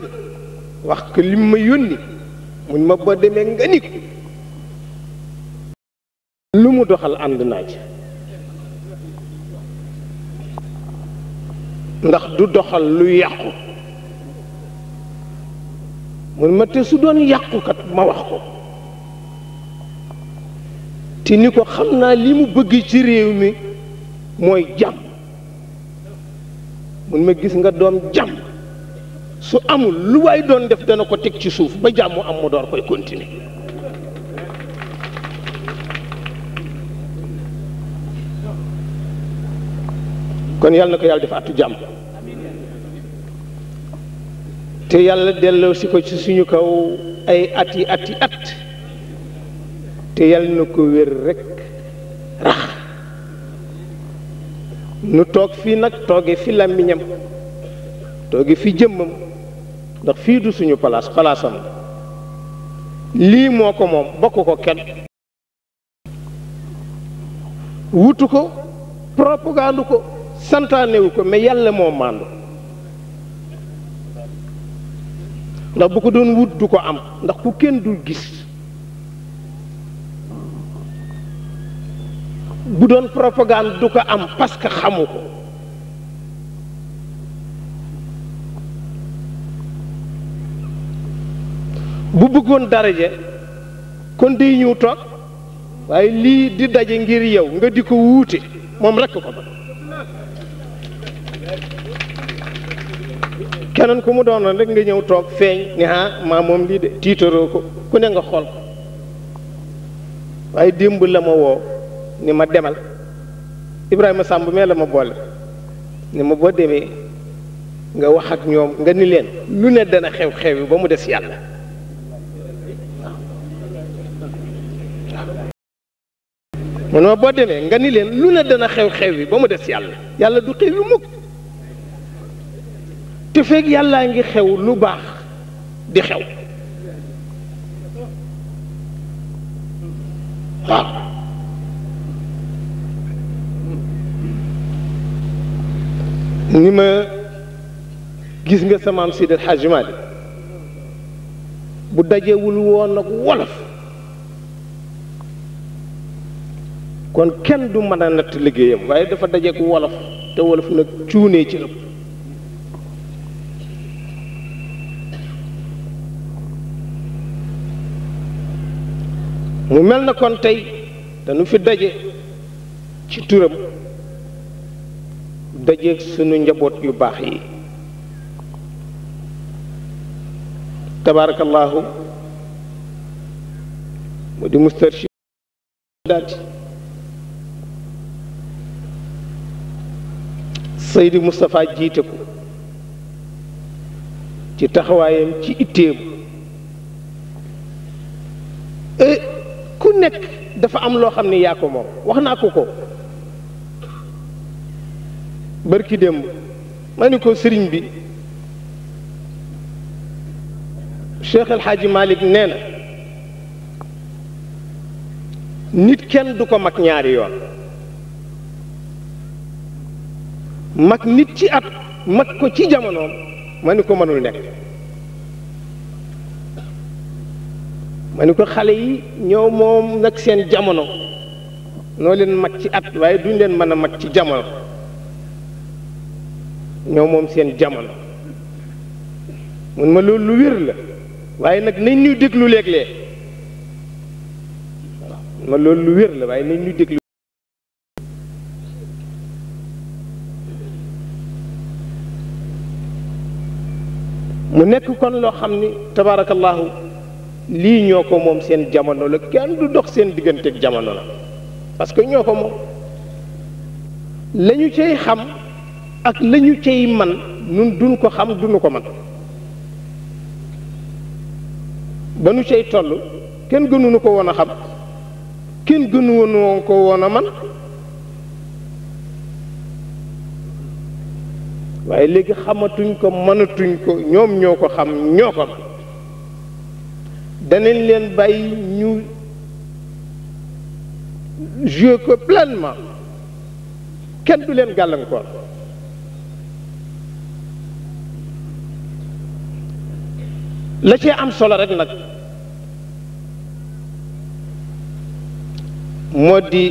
wax ko lim ma yónni mun ma boo demee nga ni ko lu mu doxal ànd naa ci ndax du doxal lu yàqu mun ma te su doon yàqukat ma wax ko te ni ko xam naa li mu bëgg ci réew mi mooy jàmm mun ma gis nga doom jàmm su amul lu waay doon def dana ko teg ci suuf ba jàmm am mu door koy continuer kon yàlla na ko yàlla def atu jàmm te yàlla delloo si ko ci suñu kaw ay ati at te yàlla na ko wér rekk rax nu toog fii nag tooge fi làmmiñam tooge fi jëmmam ndax fii du suñu palaasam lii moo ko moom bokk ko kenn wutu ko propagande ko santaanewu ko mais yàlla moo màndu ndax bu ko doon wut du ko am ndax ku kenn dul gis bu doon propagande du ko am parce que xamu ko bu bëggoon daraja kon day ñëw toog waaye lii di daje ngir yow nga di ko wuute moom rekk ko ba keneen ku mu doonoon rek nga ñëw toog feeñ ni maa moom lii de tiitaroo ko ku ne nga xool ko waaye démb la ma woo ni ma demal Ibrahima Samb mee la ma boole ni ma boo demee nga wax ak ñoom nga ni leen lu ne dana xew-xew yi ba mu des yàlla man ma boo demee nga ni leen lu ne dana xew-xew yi ba mu des yàlla yàlla du xew yu mukk te fekk yàllaa ngi xew lu baax di xew waaw ni ma gis nga sa maam Seydi El Hadji Malick bu dajewul woon ak wolof kon kenn du mën a natt liggéeyam waaye dafa dajeek wolof te wolof nag cuunee ci ëpp mu mel na kon tey dañu fi daje ci turam dajeek sunu njaboot yu baax yi tabaarakallaahu mu di mustarshid daati Seydi Moustapha jiite ko ci taxawaayam ci itteem ku nekk dafa am loo xam ne yaa ko moom wax naa ko barki démb ma ni ko sëriñ bi Cheikh El Hadji Malick nee na nit kenn du ko mag ñaari yoon mag nit ci at mag ko ci jamonoom ma ni ko mënul nekk ma ni ko xale yi ñoo moom nag seen jamono noo leen mag ci at waaye duñ leen mën a mag ci jamono ñoo moom seen jamono mun ma loolu lu wér la waaye nag nañ ñuy déglu léeg-léeg waaw ma loolu lu wér la waaye nañ ñuy déglu mu nekk kon loo xam ni tabaarakallaahu lii ñoo ko moom seen jamono la kenn du dox seen digganteeg jamono la parce que ñoo ko moom lañu cay xam ak lañu cay man nun duñ ko xam duñu ko man ba nu cay toll kenn gënuñu ko woon a xam kenn gënuñu ko woon a man waaye léegi xamatuñ ko mënatuñ ko ñoom ñoo ko xam ñoo ko man danañ leen bàyyi ñu jouer ko pleinement kenn du leen gàllankoor la cee am solo rek nag moo di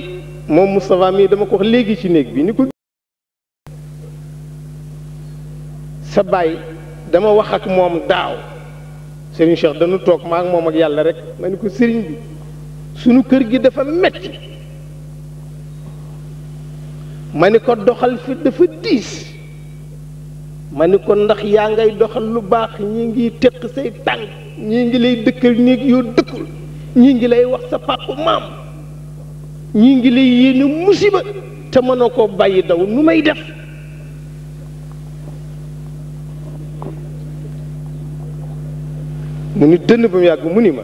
moom Moustapha mii dama ko wax léegi ci néeg bi ni ko sa baay dama wax ak moom daaw Serigne Cheikh dañu toog maa ak moom ak yàlla rek ma ni ko Serigne bi sunu kër gi dafa metti ma ni ko doxal fi dafa diis ma ni ko ndax yaa ngay doxal lu baax ñii ngi teq say tànk ñii ngi lay dëkkal néeg yoo dëkkul ñii ngi lay wax sa papa maam ñii ngi lay yéene musiba te mënoo koo bàyyi daw nu may def mu ni dënn ba mu yàgg mu ni ma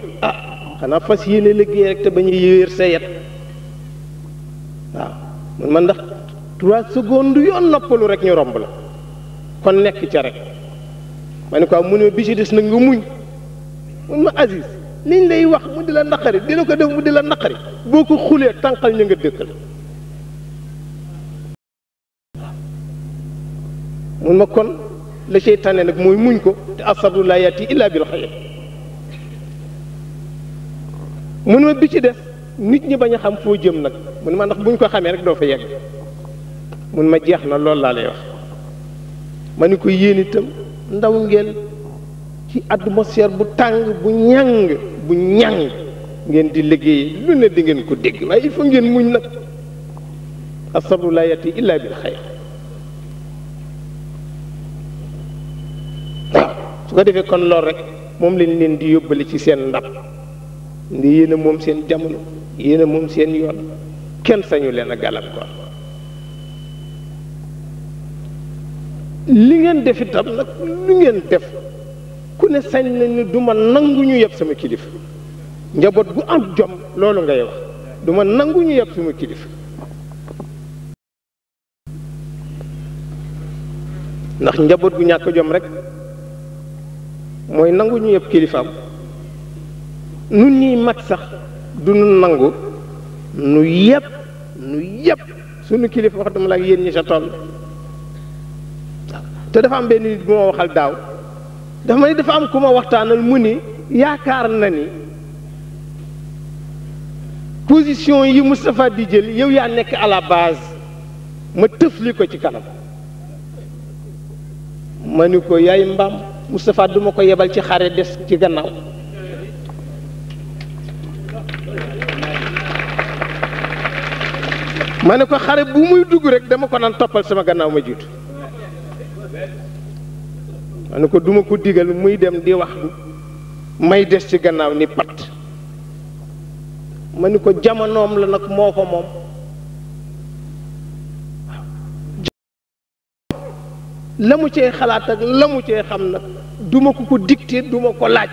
xanaa fas yéene liggéey rek te bañ a yéer sa yet waaw mun ma ndax 3 secondes yoon noppalu rek ñu romb la kon nekk ca rek ma ne ko mu ne bi ci des nag nga muñ mun ma Aziz liñ lay wax mu di la naqari dina ko def mu di la naqari boo ko xulee tànqal ñu nga dëkkal mun ma kon la seytaane nag mooy muñ ko te asabru laa yati illa bil xayr mun ma bi ci def nit ñi bañ a xam foo jëm nag mun ma ndax buñ ko xamee rek doo fa yegg mun ma jeex na loolu laa lay wax ma ni ko yéen itam ndaw ngeen ci atmosphère bu tàng bu ñàng ngeen di liggéey lu ne di ngeen ko dégg waaye il faut ngeen muñ nag asabru laa yati illa bil xayr waaw su ko defee kon loolu rek moom lañ leen di yóbbale ci seen ndab ndi yéen a moom seen jamono yéen a moom seen yoon kenn sañu leen a gàllankoor li ngeen def itam nag lu ngeen def ku ne sañ na ni du ma nangu ñu yeb sama kilifa njaboot gu am jom loolu ngay wax du ma nangu ñu yeb sama kilifa ndax njaboot gu ñàkk jom rek mooy nangu ñu yeb kilifaam nun ñuy mag sax du nu nangu nu yeb sunu kilifa wax dama la ak yéen ñi sa toll te dafa am benn nit bu ma waxal daaw dafa ma ni dafa am ku ma waxtaanal mu ni yaakaar na ni position yi Moustapha di jël yow yaa nekk à la base ma tëfli ko ci kanam ma ni ko yaay mbaam Moustapha duma ko yebal ci xare des ci gannaaw ma ne ko xare bu muy dugg rek dama ko naan toppal sama gannaaw ma jiitu ma ne ko duma ko digal muy dem di wax may des ci gannaaw ni pat ma ni ko jamonoom la nag moo ko moom la mu cee xalaat ak la mu cee xam nag duma ko dicté duma ko laaj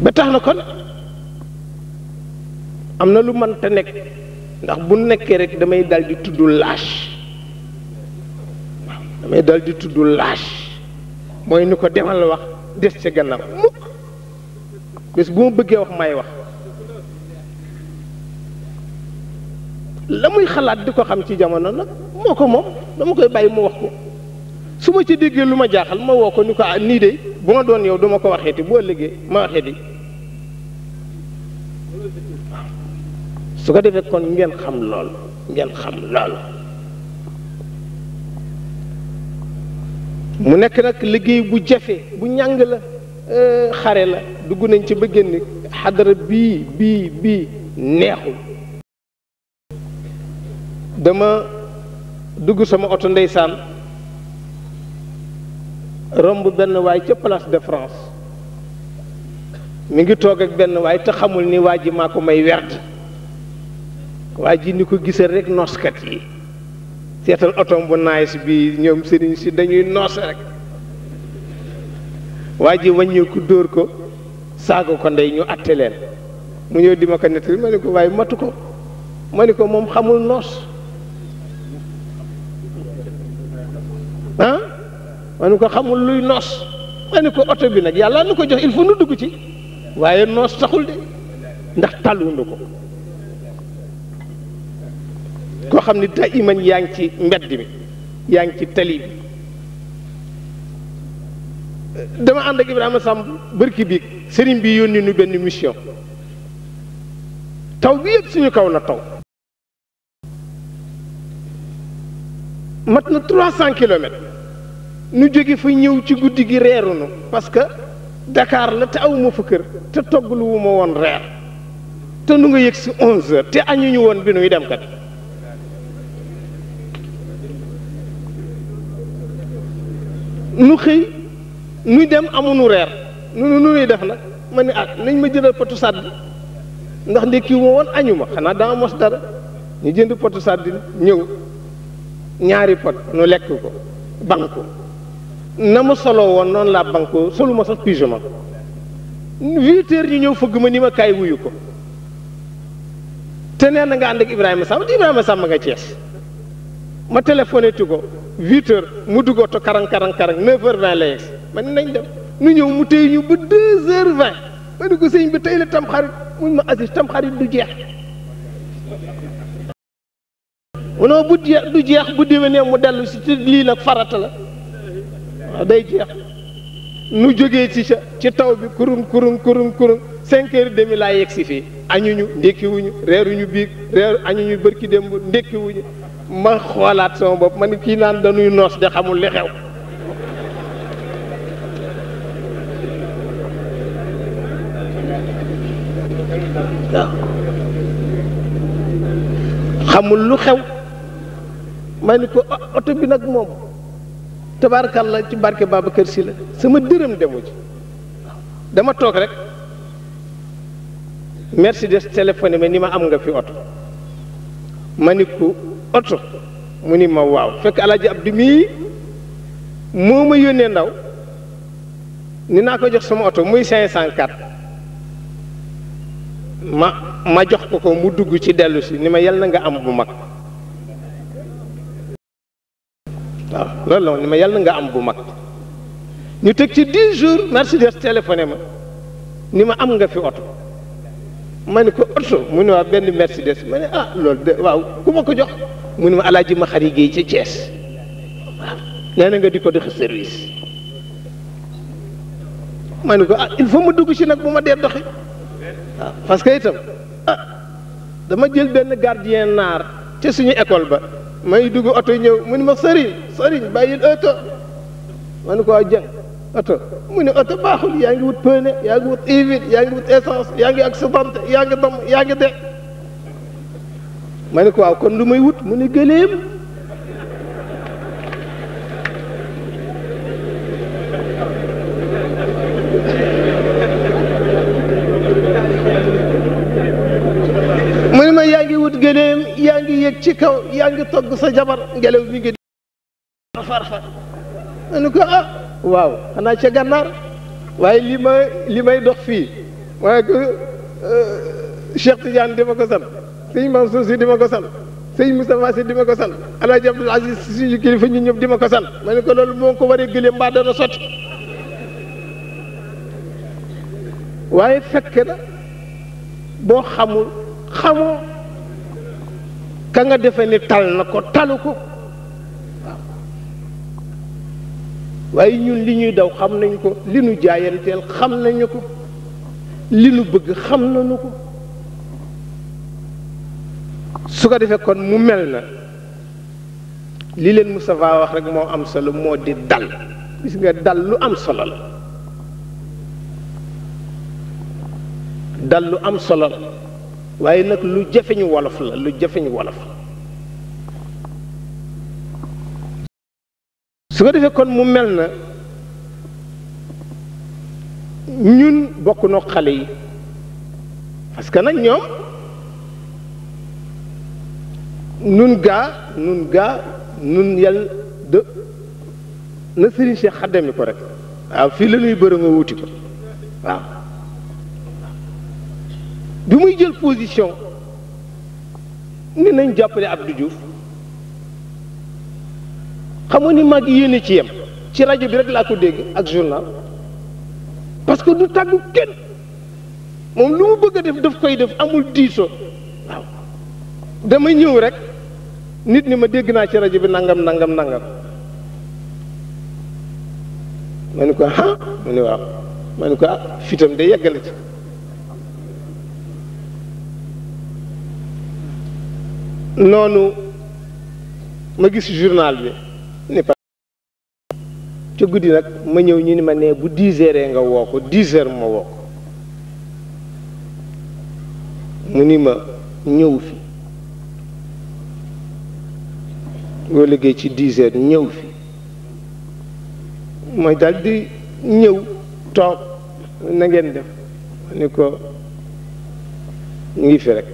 ba tax na kon am na lu mënta nekk ndax bu nekkee rek damay dal di tudd lâche damay dal di tudd lâche mooy ni ko demal wax des ca gannaaw mukk bés bu ma bëggee wax may wax la muy xalaat di ko xam ci jamono nag moo ko moom dama koy bàyyi mu wax ko su ma ci déggee lu ma jaaxal ma woo ko ni ko nii de bu ma doon yow duma ko waxeeti boo ëllëgee ma waxee di su ko defee kon ngeen xam loolu mu nekk nag liggéey bu jafe bu ñàng la xare la dugg nañ ci ba génn xadara bii neexul dama dugg sama oto ndeysaan romb benn waay ca place de France mi ngi toog ak benn waay te xamul ni waa ji maa ko may werd waa ji ni ko gisal rek nooskat yi seetal otom bu nice bi ñoom sëriñ si dañuy noos rek waa ji wàññeeku dóor ko saago ko ndey ñu atte leen mu ñëw di ma ko nettali ma ne ko waaye matu ko ma ne ko moom xamul noos ma ne ko xamul luy noos ma ne ko oto bi nag yàlla nu ko jox il faut nu dugg ci waaye noos taxul de ndax tàllundu ko koo xam ni da iman yaa ngi ci mbedd mi yaa ngi ci tali bi dama ànd ak Ibrahima Samb bërki biig sëriñ bi yónni nu benn mission taw bi yëpp suñu kaw na taw mat na 300 kilomètres nu jóge fa ñëw ci guddi gi reerunu parce que Dakar la te awuma fa kër te togglu wu ma woon reer te nu nga yëg si 11 heures te añuñu woon bi nuy dem kat nu xëy nuy dem amuñu reer nu nuy def nag ma ne nañ ma jëndal potu sàdd ndax ndekki wu ma woon añu ma xanaa dama mos dara ñu jënd potu sàdd ñëw ñaari pot nu lekk ko banku na ma solo woon noonu laa banku solu ma sax pyjama 8 heures ñu ñëw fëgg ma ni ma kaay wuyu ko te nee na nga ànd ak Ibrahima Samb nga Cees ma téléphoné tu ko 8h mu dugg oto karang 9h20 la yegg ma ne nañ dem nu ñëw mu téye ñu ba 2h20 ma ne ko sëñ bi tey la tam xarit mun ma Aziz tam xarit du jeex munoo bu jeex du jeex bu déwénee mu dellu si ci lii nag farata la waaw day jeex nu jógee ci taw bi kurung 5h30 laa yegg si fii añuñu ndékkiwuñu reeruñu biig añuñu bërki démb ndékkiwuñu ma xoolaat sama bopp ma ne kii naan dañuy noos de xamul li xew waaw xamul lu xew ma ni ko oto bi nag moom tabaarkalla ci barke Babacar Si la sama dërëm demu ci dama toog rek Mercedes téléphoné ma ni ma am nga fi oto ma ni ko oto mu ni ma waaw fekk Alaaji Abdu mii moo ma yónnee ndaw ni naa ko jox sama oto muy 504 ma jox ko mu dugg ci dellu si ni ma yal na nga am bu mag waaw loolu la ni ma yal na nga am bu mag ñu teg ci 10 jours Mercedes téléphoné ma ni ma am nga fi oto ma ni ko oto mu ne waa benn Mercedes ma ne loolu de waaw ku ma ko jox mu ne ma Alaaji ma xari Géey ca Thiès waaw nee na nga di ko def service ma ni ko il faut ma dugg ci nag bu ma dee doxi waaw parce que itam dama jël benn gardien naar ca suñu école ba may dugg oto ñëw mu ni ma sëriñ bàyyil oto ma ni ko waa jëng oto mu ne oto baaxul yaa ngi wut pneu yaa ngi wut huile yaa ngi wut essence yaa ngi accidenté yaa ngi dam yaa ngi de ma ni ko waaw kon lu may wut mu ni gëléem mu ni ma yaa ngi wut gëléem yaa ngi yëg ci kaw yaa ngi togg sa jabar ngelaw mi ngi farfar ma ni ko waaw xanaa ca gànnaar waaye li may dox fii waaye que Cheikh Tidiane di ma ko sant sëñ Mansour Si di ma ko sant sëñ Moustapha Si di ma ko sant Alaaji Abdoul Aziz Si suñu kilifa ñun ñëpp di ma ko sant ma ne ko loolu moo ko waree gëlee mbaa dana sotti waaye fekk na boo xamoo ka nga defe ni tal na ko talu ko waaye ñun li ñuy daw xam nañ ko li nu jaayanteel xam nañu ko li nu bëgg xam nañu ko su ko defee kon mu mel na li leen Moustapha wax rek moo am solo moo di dal gis nga dal lu am solo la dal lu am solo la waaye nag lu jafeñu wolof la lu jafeñu wolof su ko defee kon mu mel na ñun bokk noo xale yi parce que nag ñoom nun yàlla de na Serigne Cheikh xaddami ko rek waaw fii la ñuy bëri nga wuti ko waaw bi muy jël position ni nañ jàppale Abdou Diouf xam nga ni mag yéene ci yem ci rajo bi rek laa ko dégg ak journal parce que du tàggu kenn moom lu mu bëgg a def daf koy def amul diisoo waaw dama ñëw rek nit ni ma dégg naa ci rajo bi nangam ma ne ko mu ne waaw ma ne ko fitam de yeggale ci noonu ma gis journal bi ni pa ca guddi nag ma ñëw ñu ni ma ne bu 10h nga woo ko 10h ma woo ko mu ni ma ñëw fi boo liggéey ci 10h ñëw fi mooy daal di ñëw toog na ngeen def ni ko ñu ngi fi rek